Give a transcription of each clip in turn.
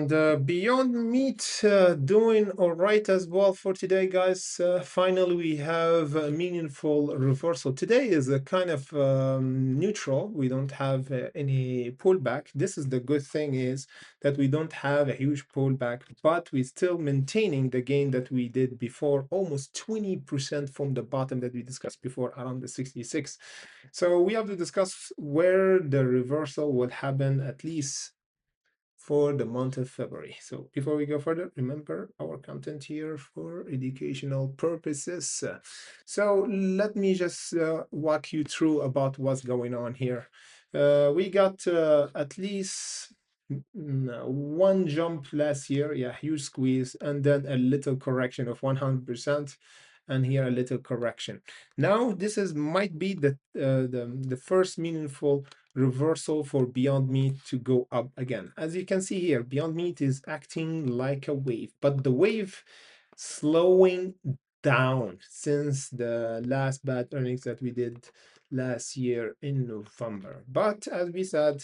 And Beyond Meat doing all right as well for today, guys. Finally, we have a meaningful reversal. Today is a kind of neutral. We don't have any pullback. This is the good thing is that we don't have a huge pullback, but we're still maintaining the gain that we did before, almost 20% from the bottom that we discussed before around the 66. So we have to discuss where the reversal will happen at least for the month of February. So before we go further, remember our content here for educational purposes. So let me just walk you through about what's going on here. We got at least one jump last year, yeah, huge squeeze, and then a little correction of 100%, and here a little correction. Now this is might be the first meaningful reversal for Beyond Meat to go up again. As you can see here, Beyond Meat is acting like a wave, but the wave slowing down since the last bad earnings that we did last year in November. But as we said,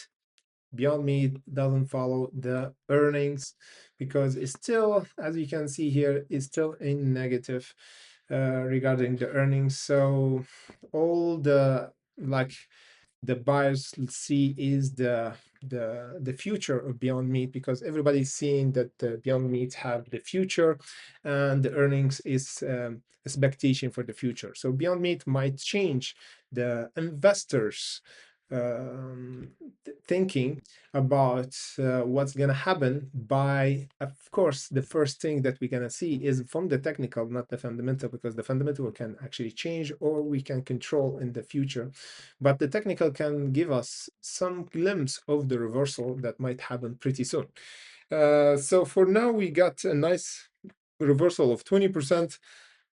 Beyond Meat doesn't follow the earnings because it's still, as you can see here, is still in negative regarding the earnings. So all the like the buyers see is the future of Beyond Meat, because everybody's seeing that Beyond Meat have the future and the earnings is expectation for the future. So Beyond Meat might change the investors thinking about what's going to happen by, of course, the first thing that we're going to see is from the technical, not the fundamental, because the fundamental can actually change or we can control in the future. But the technical can give us some glimpse of the reversal that might happen pretty soon. So for now, we got a nice reversal of 20%.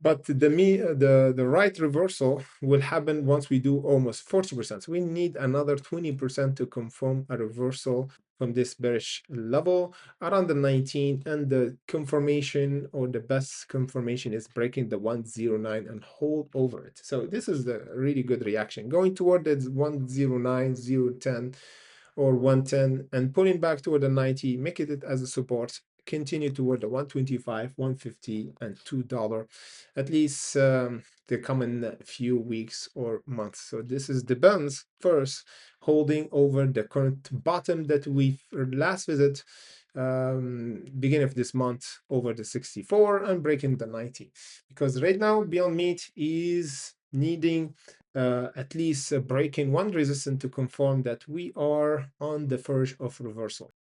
But the right reversal will happen once we do almost 40%. So we need another 20% to confirm a reversal from this bearish level around the 19, and the confirmation or the best confirmation is breaking the 109 and hold over it. So this is the really good reaction going toward the 109, 010 or 110 and pulling back toward the 90, make it as a support, continue toward the 125, 150, and $2 at least the coming few weeks or months. So this is the depends first holding over the current bottom that we last visit beginning of this month over the 64 and breaking the 90, because right now Beyond Meat is needing at least breaking one resistance to confirm that we are on the verge of reversal.